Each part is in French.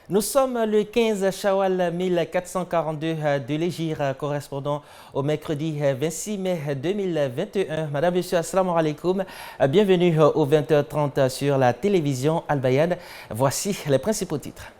Nous sommes le 15 Shawwal 1442 de l'Hégire, correspondant au mercredi 26 mai 2021. Madame, Monsieur, assalamu alaikum. Bienvenue au 20h30 sur la télévision Al Bayad. Voici les principaux titres.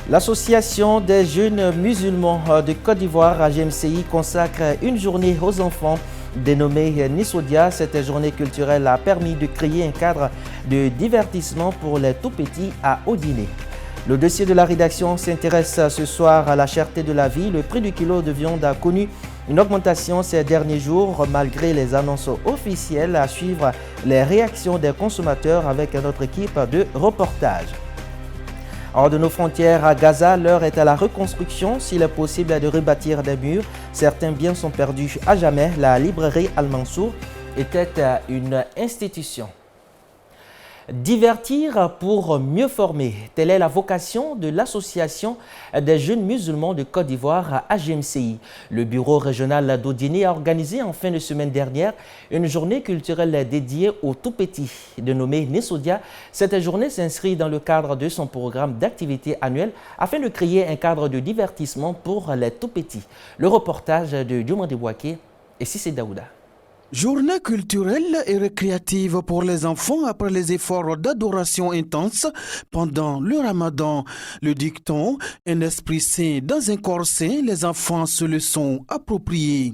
L'Association des jeunes musulmans de Côte d'Ivoire, AGMCI, consacre une journée aux enfants dénommée Nisodia. Cette journée culturelle a permis de créer un cadre de divertissement pour les tout-petits à Odiné. Le dossier de la rédaction s'intéresse ce soir à la cherté de la vie. Le prix du kilo de viande a connu une augmentation ces derniers jours malgré les annonces officielles. À suivre les réactions des consommateurs avec notre équipe de reportage. Hors de nos frontières à Gaza, l'heure est à la reconstruction. S'il est possible de rebâtir des murs, certains biens sont perdus à jamais. La librairie Al-Mansour était une institution. Divertir pour mieux former, telle est la vocation de l'Association des jeunes musulmans de Côte d'Ivoire, AGMCI. Le bureau régional d'Odiné a organisé en fin de semaine dernière une journée culturelle dédiée aux tout-petits, dénommée Nesodia. Cette journée s'inscrit dans le cadre de son programme d'activité annuel afin de créer un cadre de divertissement pour les tout-petits. Le reportage de Diomande Bouaké et Sissé Daouda. Journée culturelle et récréative pour les enfants après les efforts d'adoration intense pendant le ramadan. Le dicton, un esprit sain dans un corps sain, les enfants se le sont appropriés.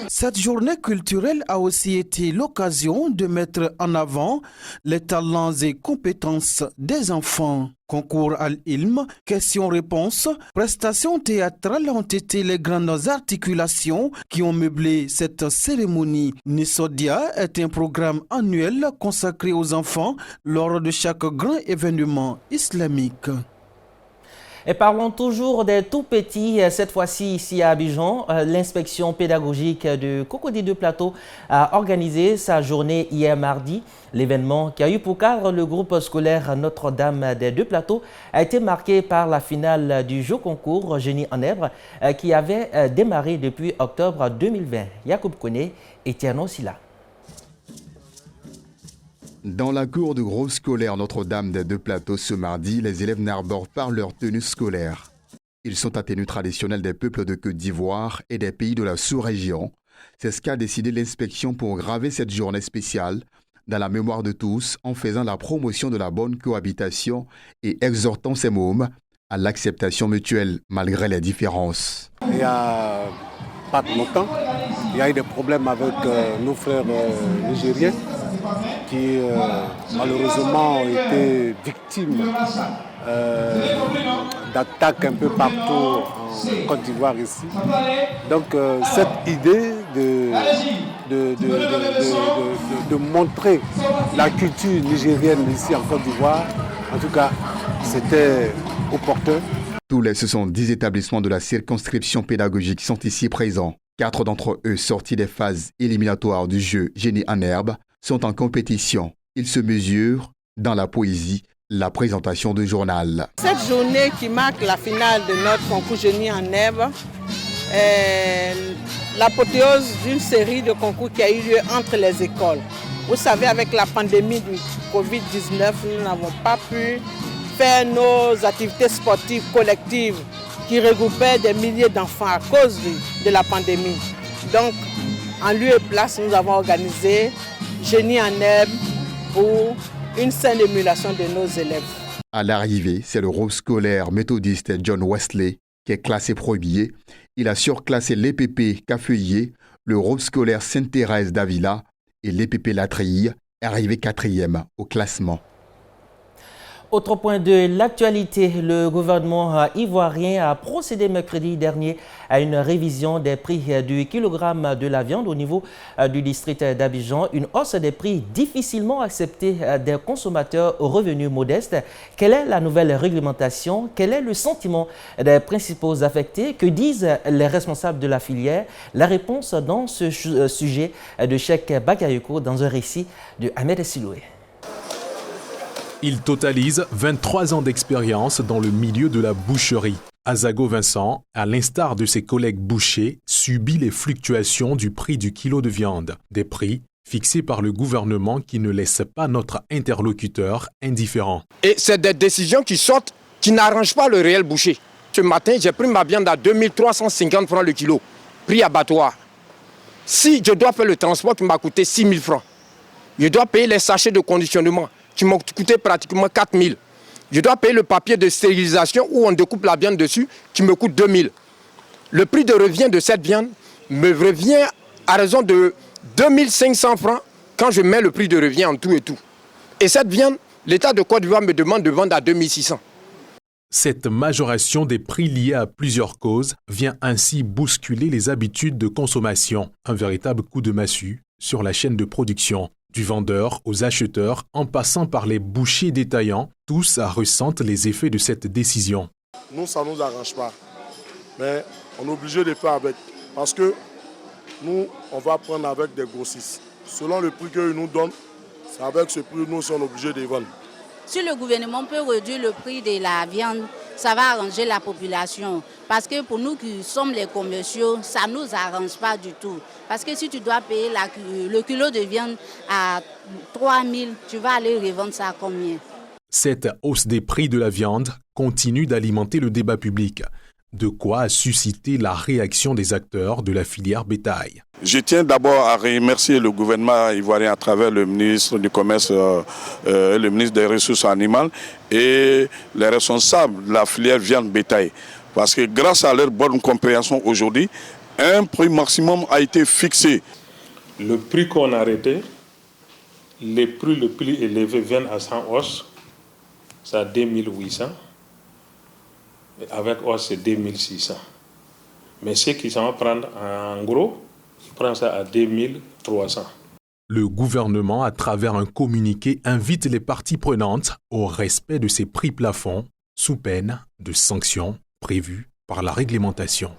Cette journée culturelle a aussi été l'occasion de mettre en avant les talents et compétences des enfants. Concours Al-Ilm, questions-réponses, prestations théâtrales ont été les grandes articulations qui ont meublé cette cérémonie. Nisodia est un programme annuel consacré aux enfants lors de chaque grand événement islamique. Et parlons toujours des tout-petits, cette fois-ci ici à Abidjan. L'inspection pédagogique de Cocody de Plateau a organisé sa journée hier mardi. L'événement qui a eu pour cadre le groupe scolaire Notre-Dame des Deux Plateaux a été marqué par la finale du jeu concours Génie en herbe qui avait démarré depuis octobre 2020. Yacoub Kone et Tierno Silla. Dans la cour du groupe scolaire Notre-Dame des Deux Plateaux ce mardi, les élèves n'arborent pas leur tenue scolaire. Ils sont à tenue traditionnelle des peuples de Côte d'Ivoire et des pays de la sous-région. C'est ce qu'a décidé l'inspection pour graver cette journée spéciale dans la mémoire de tous en faisant la promotion de la bonne cohabitation et exhortant ces mômes à l'acceptation mutuelle malgré les différences. Il n'y a pas longtemps, il y a eu des problèmes avec nos frères nigériens qui malheureusement ont été victimes d'attaques un peu partout en Côte d'Ivoire ici. Donc cette idée de montrer la culture nigérienne ici en Côte d'Ivoire, en tout cas, c'était opportun. Tous les 70 établissements de la circonscription pédagogique sont ici présents. 4 d'entre eux, sortis des phases éliminatoires du jeu Génie en herbe, sont en compétition. Ils se mesurent dans la poésie, la présentation de journal. Cette journée qui marque la finale de notre concours Génie en herbe est l'apothéose d'une série de concours qui a eu lieu entre les écoles. Vous savez, avec la pandémie du Covid-19, nous n'avons pas pu faire nos activités sportives collectives qui regroupaient des milliers d'enfants à cause de la pandémie. Donc, en lieu et place, nous avons organisé Génie en herbe pour une saine émulation de nos élèves. À l'arrivée, c'est le groupe scolaire méthodiste John Wesley qui est classé premier. Il a surclassé l'EPP Cafeuillet, le groupe scolaire Sainte-Thérèse d'Avila et l'EPP Latrille, arrivé 4e au classement. Autre point de l'actualité, le gouvernement ivoirien a procédé mercredi dernier à une révision des prix du kilogramme de la viande au niveau du district d'Abidjan. Une hausse des prix difficilement acceptée des consommateurs aux revenus modestes. Quelle est la nouvelle réglementation? Quel est le sentiment des principaux affectés? Que disent les responsables de la filière? La réponse dans ce sujet de Cheikh Bakayoko dans un récit de Ahmed Siloué. Il totalise 23 ans d'expérience dans le milieu de la boucherie. Azago Vincent, à l'instar de ses collègues bouchers, subit les fluctuations du prix du kilo de viande, des prix fixés par le gouvernement qui ne laissent pas notre interlocuteur indifférent. Et c'est des décisions qui sortent, qui n'arrangent pas le réel boucher. Ce matin, j'ai pris ma viande à 2350 francs le kilo, prix abattoir. Si je dois faire le transport qui m'a coûté 6 000 francs, je dois payer les sachets de conditionnement qui m'ont coûté pratiquement 4 000. Je dois payer le papier de stérilisation où on découpe la viande dessus qui me coûte 2 000. Le prix de revient de cette viande me revient à raison de 2 500 francs quand je mets le prix de revient en tout et tout. Et cette viande, l'État de Côte d'Ivoire me demande de vendre à 2 600. Cette majoration des prix liée à plusieurs causes vient ainsi bousculer les habitudes de consommation. Un véritable coup de massue sur la chaîne de production. Du vendeur aux acheteurs, en passant par les bouchers détaillants, tous ressentent les effets de cette décision. Nous, ça ne nous arrange pas, mais on est obligé de faire avec. Parce que nous, on va prendre avec des grossistes. Selon le prix qu'ils nous donnent, c'est avec ce prix que nous sommes obligés de vendre. Si le gouvernement peut réduire le prix de la viande, ça va arranger la population. Parce que pour nous qui sommes les commerciaux, ça ne nous arrange pas du tout. Parce que si tu dois payer le kilo de viande à 3 000, tu vas aller revendre ça à combien? Cette hausse des prix de la viande continue d'alimenter le débat public. De quoi susciter la réaction des acteurs de la filière bétail. Je tiens d'abord à remercier le gouvernement ivoirien à travers le ministre du Commerce, le ministre des Ressources animales et les responsables de la filière viande bétail. Parce que grâce à leur bonne compréhension aujourd'hui, un prix maximum a été fixé. Le prix qu'on a arrêté, les prix le plus élevés viennent à 100 os, c'est à 2800. Avec os, c'est 2600. Mais ceux qui s'en vont prendre en gros, ils prennent ça à 2300. Le gouvernement, à travers un communiqué, invite les parties prenantes au respect de ces prix plafonds, sous peine de sanctions prévues par la réglementation.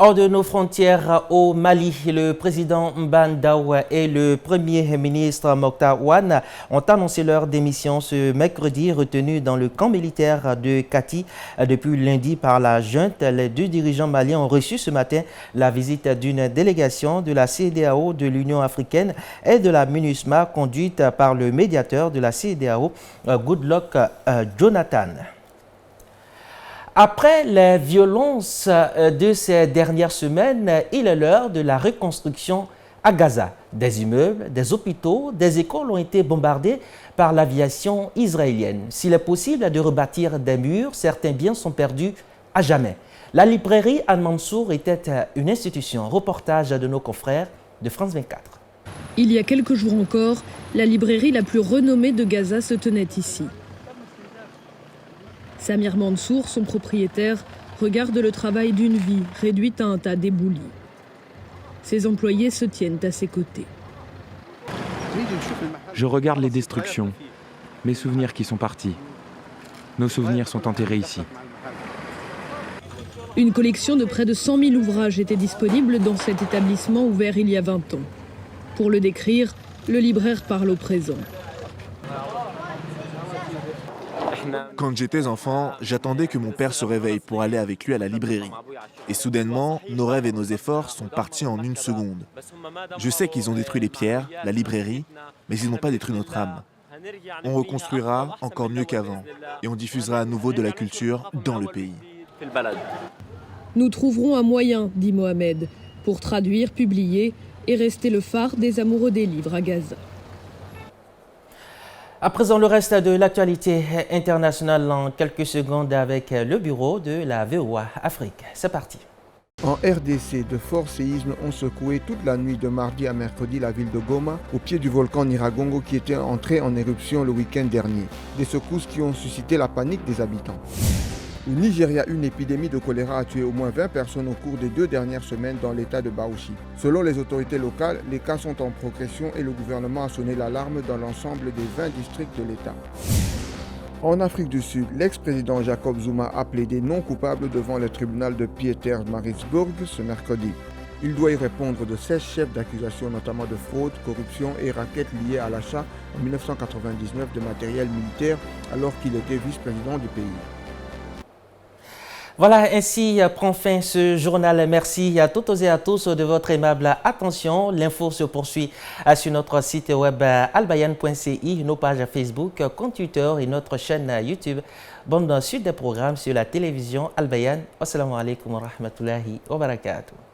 Hors de nos frontières au Mali, le président Mbandao et le premier ministre Mokhtar Ouane ont annoncé leur démission ce mercredi, retenus dans le camp militaire de Kati depuis lundi par la junte. Les deux dirigeants maliens ont reçu ce matin la visite d'une délégation de la CEDEAO, de l'Union africaine et de la MINUSMA conduite par le médiateur de la CEDEAO, Goodluck Jonathan. Après les violences de ces dernières semaines, il est l'heure de la reconstruction à Gaza. Des immeubles, des hôpitaux, des écoles ont été bombardés par l'aviation israélienne. S'il est possible de rebâtir des murs, certains biens sont perdus à jamais. La librairie Al-Mansour était une institution. Reportage de nos confrères de France 24. Il y a quelques jours encore, la librairie la plus renommée de Gaza se tenait ici. Samir Mansour, son propriétaire, regarde le travail d'une vie réduite à un tas d'éboulis. Ses employés se tiennent à ses côtés. Je regarde les destructions, mes souvenirs qui sont partis. Nos souvenirs sont enterrés ici. Une collection de près de 100 000 ouvrages était disponible dans cet établissement ouvert il y a 20 ans. Pour le décrire, le libraire parle au présent. Quand j'étais enfant, j'attendais que mon père se réveille pour aller avec lui à la librairie. Et soudainement, nos rêves et nos efforts sont partis en une seconde. Je sais qu'ils ont détruit les pierres, la librairie, mais ils n'ont pas détruit notre âme. On reconstruira encore mieux qu'avant et on diffusera à nouveau de la culture dans le pays. Nous trouverons un moyen, dit Mohamed, pour traduire, publier et rester le phare des amoureux des livres à Gaza. À présent, le reste de l'actualité internationale en quelques secondes avec le bureau de la VOA Afrique. C'est parti. En RDC, de forts séismes ont secoué toute la nuit de mardi à mercredi la ville de Goma, au pied du volcan Nyiragongo qui était entré en éruption le week-end dernier. Des secousses qui ont suscité la panique des habitants. Au Nigeria, une épidémie de choléra a tué au moins 20 personnes au cours des 2 dernières semaines dans l'état de Bauchi. Selon les autorités locales, les cas sont en progression et le gouvernement a sonné l'alarme dans l'ensemble des 20 districts de l'état. En Afrique du Sud, l'ex-président Jacob Zuma a plaidé non coupable devant le tribunal de Pietermaritzburg ce mercredi. Il doit y répondre de 16 chefs d'accusation, notamment de fraude, corruption et raquettes liées à l'achat en 1999 de matériel militaire alors qu'il était vice-président du pays. Voilà, ainsi prend fin ce journal. Merci à toutes et à tous de votre aimable attention. L'info se poursuit sur notre site web albayan.ci, nos pages Facebook, compte Twitter et notre chaîne YouTube. Bonne suite des programmes sur la télévision Albayan. Wassalamu alaikum wa rahmatullahi wa barakatuh.